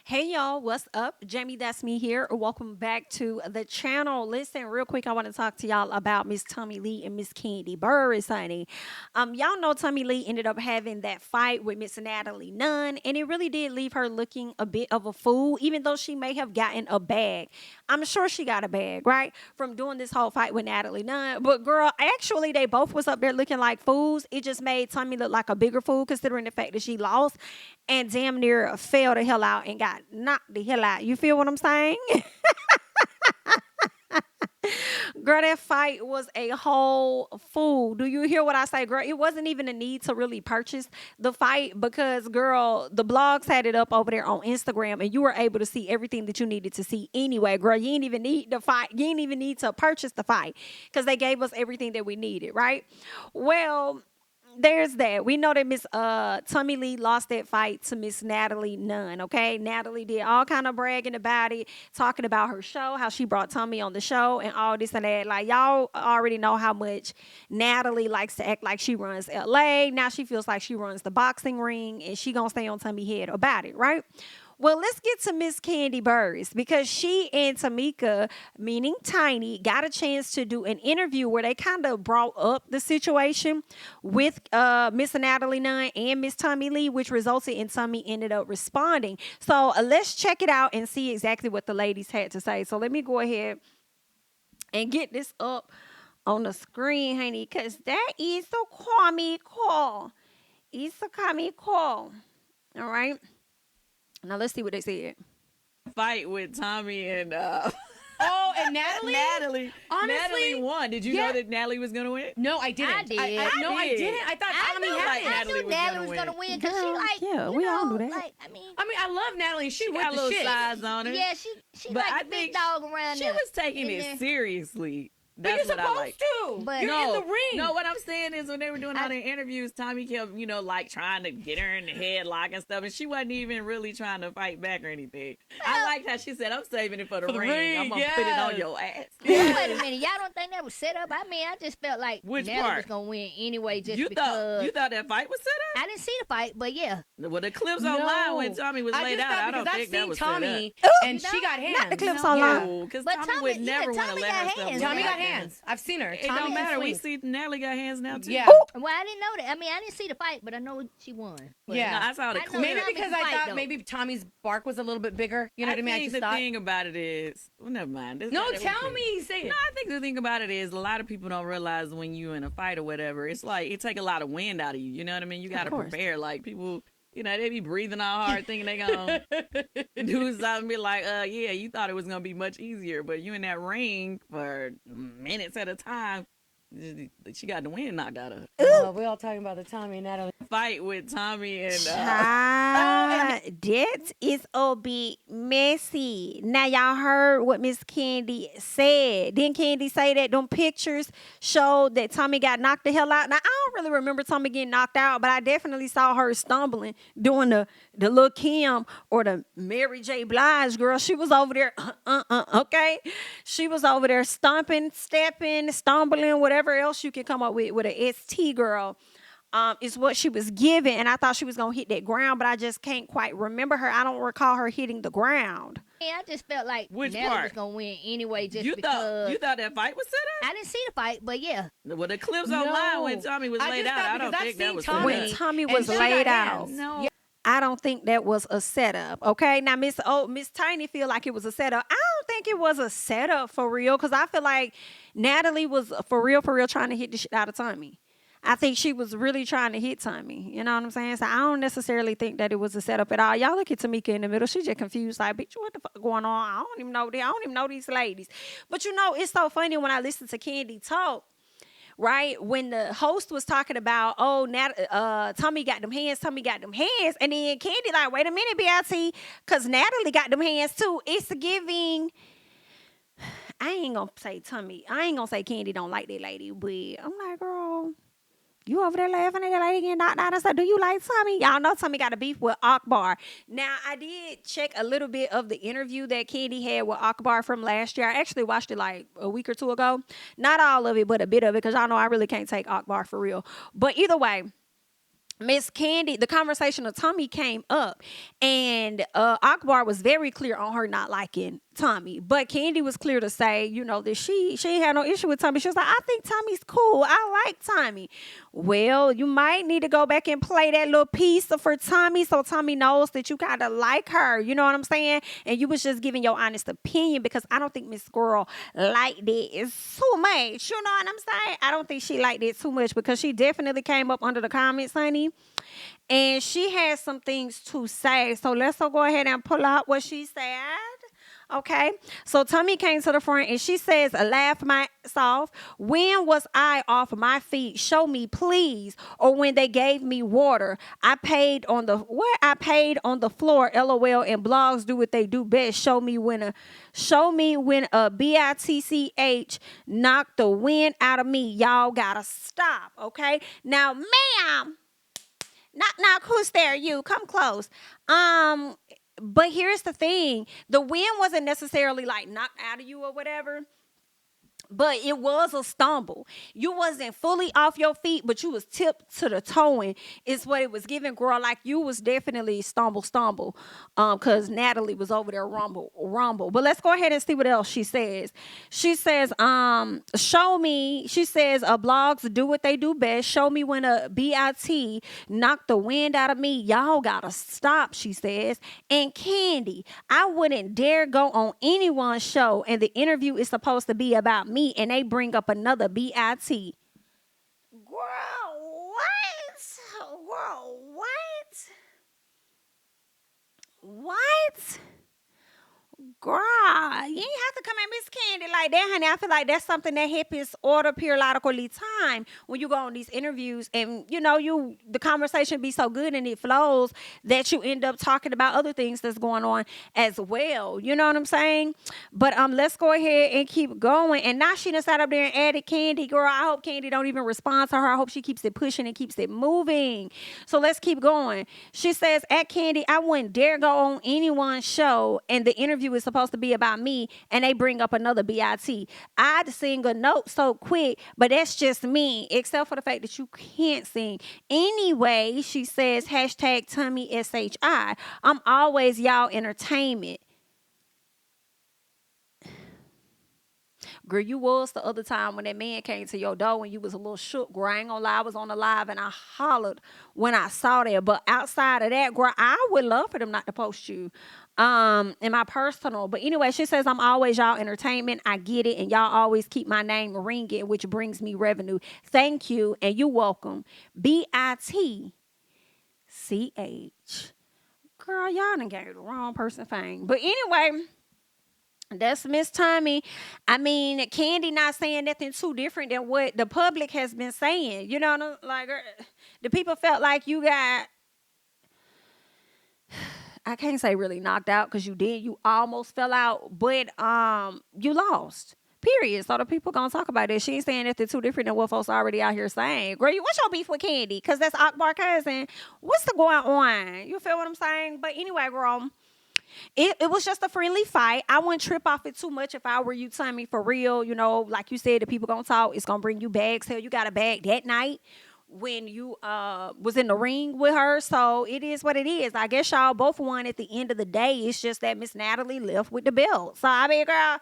Hey y'all, what's up? JamiThatsMe here. Welcome back to the channel. Listen, real quick, I want to talk to y'all about Miss Tommiee and Miss Kandi Burruss, honey. Y'all know Tommiee ended up having that fight with Miss Natalie Nunn, and it really did leave her looking a bit of a fool, even though she may have gotten a bag. I'm sure she got a bag, right? From doing this whole fight with Natalie Nunn. But girl, actually they both was up there looking like fools. It just made Tommiee look like a bigger fool considering the fact that she lost and damn near fell the hell out and got knocked the hell out. You feel what I'm saying? Girl, that fight was a whole fool. Do you hear what I say, girl? It wasn't even a need to really purchase the fight because, girl, the blogs had it up over there on Instagram and you were able to see everything that you needed to see anyway, girl. You didn't even need the fight. You didn't even need to purchase the fight because they gave us everything that we needed, right? Well, there's that. We know that Miss Tommiee lost that fight to Miss Natalie Nunn. Okay, Natalie did all kind of bragging about it, talking about her show, how she brought Tommiee on the show, and all this and that. Like y'all already know how much Natalie likes to act like she runs LA. Now she feels like she runs the boxing ring, and she gonna stay on Tommie's head about it, right? Well, let's get to Miss Kandi Burruss because she and Tamika, meaning Tiny, got a chance to do an interview where they kind of brought up the situation with Miss Natalie Nunn and Miss Tommiee, which resulted in Tommie ended up responding. So let's check it out and see exactly what the ladies had to say. So let me go ahead and get this up on the screen, honey, because that is a comical. It's a comical. All right. Now let's see what they said. Fight with Tommiee and Oh, and Natalie? Honestly, Natalie won. Did you know that Natalie was gonna win? No, I didn't. I did. No, I didn't. I thought Tommiee had like it. I Natalie knew was Natalie gonna was gonna win because she Yeah, like, yeah, you we all know, knew that. like, I love Natalie. She She with got the little shit. size on her. yeah, she But like I the big think dog around She there. was taking in it there. seriously. But That's you're what I like. supposed to. But- You're in the ring. No, what I'm saying is when they were doing all their interviews, Tommiee kept, like trying to get her in the headlock and stuff, and she wasn't even really trying to fight back or anything. I liked how she said, "I'm saving it for the ring. I'm gonna put it on your ass." Wait a minute, y'all don't think that was set up? I mean, I just felt like Which Natalie part? was gonna win anyway, just You because. thought that fight was set I didn't see the fight, but yeah, up? Well, the clips online when Tommiee was laid out, I don't think that was set up. Tommiee, and she got hands. Not the clips online. No, because But Tommiee Tommiee- would yeah, never want to Tommiee let got herself. hands. win Tommiee like got that. hands. I've seen her. It Tommiee don't can matter. We swing. see Natalie got hands now too. Yeah. well, I didn't know that. I mean, I didn't see the fight, but I know she won. But Yeah. No, I saw the I know clip. Maybe Tommiee because can I fight, thought though. maybe Tommie's bark was a little bit bigger. You know what I mean? I think just the thought. thing about it is, well, never mind. This No, not that we tell can- me. Say it. No, I think the thing about it is a lot of people don't realize when you in a fight or whatever, it's like it take a lot of wind out of you. You know what I mean? You got to course. prepare. Like people, they be breathing all hard, thinking they gonna do something. Be like, yeah, you thought it was gonna be much easier, but you in that ring for minutes at a time. She got the wind knocked out of her. Oh, we all talking about the Tommiee and Natalie. Fight with Tommiee and That is a bit messy. Now y'all heard what Miss Kandi said. Didn't Kandi say that them pictures showed that Tommie got knocked the hell out? Now I don't really remember Tommie getting knocked out, but I definitely saw her stumbling doing the Lil' Kim or the Mary J. Blige girl. She was over there, okay? She was over there stomping, stepping, stumbling, whatever else you can come up with a ST girl. Is what she was given, and I thought she was gonna hit that ground, but I just can't quite remember her. I don't recall her hitting the ground. yeah, I just felt like Which Natalie part? was gonna win anyway, just you because. thought that fight was set I didn't see the fight, but yeah, up? Well, the clips online when Tommiee was I laid just out, thought I don't because think I've that seen was Tommiee. set When up. Tommie And was she got laid hands. out, No. I don't think that was a setup. Okay, now Miss Tiny feel like it was a setup. I don't think it was a setup for real because I feel like Natalie was for real trying to hit the shit out of Tommie. I think she was really trying to hit Tommie. You know what I'm saying? So I don't necessarily think that it was a setup at all. Y'all look at Tamika in the middle. She just confused. Like, bitch, what the fuck going on? I don't even know. I don't even know these ladies. But it's so funny when I listen to Kandi talk. Right when the host was talking about, Tommie got them hands, and then Kandi like, wait a minute, BLT, because Natalie got them hands too. It's giving. I ain't gonna say Kandi don't like that lady, but I'm like, girl, you over there laughing at that lady getting knocked out and stuff. Do you like Tommie? Y'all know Tommie got a beef with Akbar. Now, I did check a little bit of the interview that Kandi had with Akbar from last year. I actually watched it like a week or two ago. Not all of it, but a bit of it, because y'all know I really can't take Akbar for real. But either way, Miss Kandi, the conversation of Tommiee came up, and Akbar was very clear on her not liking Tommiee, but Kandi was clear to say, you know, that she ain't had no issue with Tommiee. She was like, I think Tommie's cool. I like Tommiee. Well, you might need to go back and play that little piece for Tommiee so Tommiee knows that you kind of like her. You know what I'm saying? And you was just giving your honest opinion, because I don't think Miss Girl liked it too much. You know what I'm saying? I don't think she liked it too much, because she definitely came up under the comments, honey, and she has some things to say. So let's go ahead and pull out what she said. Okay, so Tommiee came to the front and she says, laugh my ass off. When was I off my feet? Show me, please. Or when they gave me water, I paid on the floor. LOL. And blogs do what they do best. Show me when a bitch knocked the wind out of me. Y'all gotta stop. Okay, now, ma'am. Knock, who's there? You come close. But here's the thing. The wind wasn't necessarily like knocked out of you or whatever, but it was a stumble. You wasn't fully off your feet, but you was tipped to the toeing is what it was giving, girl. Like you was definitely stumble. Because Natalie was over there rumble. But let's go ahead and see what else she says. She says, show me. She says, blogs do what they do best. Show me when a BIT knocked the wind out of me. Y'all gotta stop, she says. And Kandi, I wouldn't dare go on anyone's show, and the interview is supposed to be about me, and they bring up another BIT. Girl, what? Girl, what? What? Girl, you ain't have to come at Miss Kandi like that, honey. I feel like that's something that happens all the periodically time when you go on these interviews, and you know, the conversation be so good and it flows that you end up talking about other things that's going on as well. You know what I'm saying? But let's go ahead and keep going. And now she done sat up there and added Kandi. Girl, I hope Kandi don't even respond to her. I hope she keeps it pushing and keeps it moving. So let's keep going. She says, at Kandi, I wouldn't dare go on anyone's show, and the interview is supposed to be about me, and they bring up another BIT. I'd sing a note so quick, but that's just me, except for the fact that you can't sing. Anyway, she says, hashtag Tommiee SHI. I'm always y'all entertainment. Girl, you was the other time when that man came to your door and you was a little shook. Girl, I ain't gonna lie, I was on the live and I hollered when I saw that. But outside of that, girl, I would love for them not to post you in my personal. But anyway, she says, I'm always y'all entertainment. I get it. And y'all always keep my name ringing, which brings me revenue. Thank you. And you're welcome. BITCH. Girl, y'all done gave the wrong person fame. But anyway, that's Miss Tommiee. I mean, Kandi not saying nothing too different than what the public has been saying. You know, like the people felt like you got, I can't say really knocked out, because you did. You almost fell out, but you lost. Period. So the people gonna talk about this. She ain't saying nothing too different than what folks already out here saying. Girl, what's your beef with Kandi? Because that's Akbar cousin. What's the going on? You feel what I'm saying? But anyway, girl, it was just a friendly fight. I wouldn't trip off it too much if I were you, Tommiee, for real. You know, like you said, the people gonna talk. It's gonna bring you bags. Hell, you got a bag that night when you was in the ring with her. So it is what it is. I guess y'all both won at the end of the day. It's just that Miss Natalie left with the belt. So I mean, girl,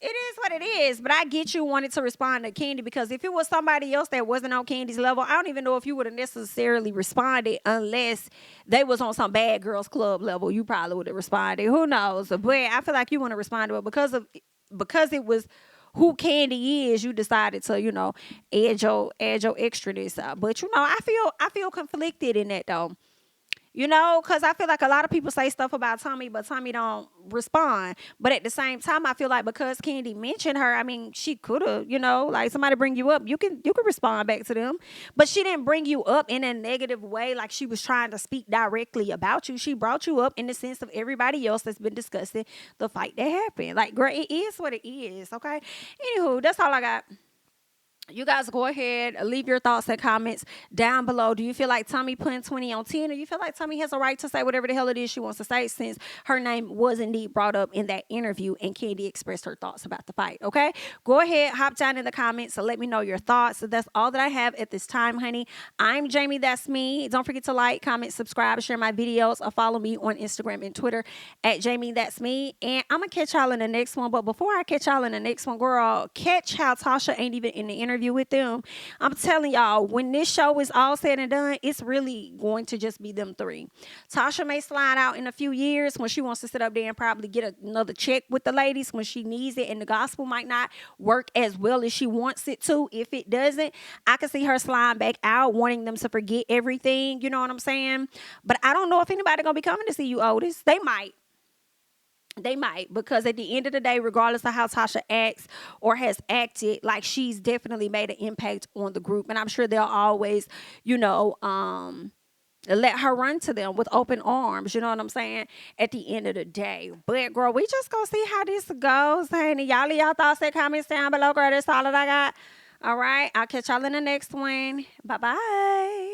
it is what it is. But I get you wanted to respond to Kandi, because if it was somebody else that wasn't on Kandi's level, I don't even know if you would have necessarily responded, unless they was on some Bad Girls Club level. You probably would have responded. Who knows? But I feel like you want to respond to it because it was who Kandi is. You decided to, you know, add your extraness out. But you know, I feel conflicted in that though. You know, because I feel like a lot of people say stuff about Tommiee, but Tommiee don't respond. But at the same time, I feel like because Kandi mentioned her, I mean, she could have, you know, like somebody bring you up, you can respond back to them. But she didn't bring you up in a negative way, like she was trying to speak directly about you. She brought you up in the sense of everybody else that's been discussing the fight that happened. Like, girl, it is what it is, okay? Anywho, that's all I got. You guys go ahead, leave your thoughts and comments down below. Do you feel like Tommiee putting 20 on 10, or you feel like Tommiee has a right to say whatever the hell it is she wants to say, since her name was indeed brought up in that interview and Kandi expressed her thoughts about the fight? Okay, go ahead, hop down in the comments and let me know your thoughts. So that's all that I have at this time, honey. I'm Jamie, that's me. Don't forget to like, comment, subscribe, share my videos, or follow me on Instagram and Twitter at JamiThatsMe. And I'm gonna catch y'all in the next one. But before I catch y'all in the next one, girl, catch how Tasha ain't even in the interview with them. I'm telling y'all, when this show is all said and done, it's really going to just be them three. Tasha may slide out in a few years when she wants to sit up there and probably get another check with the ladies when she needs it, and the gospel might not work as well as she wants it to. If it doesn't, I can see her sliding back out, wanting them to forget everything. You know what I'm saying? But I don't know if anybody gonna be coming to see you, Otis. They might. They might, because at the end of the day, regardless of how Tasha acts or has acted, like, she's definitely made an impact on the group. And I'm sure they'll always, let her run to them with open arms. You know what I'm saying? At the end of the day. But, girl, we just gonna see how this goes, honey. Y'all leave y'all thoughts and comments down below, girl. That's all that I got. All right. I'll catch y'all in the next one. Bye-bye.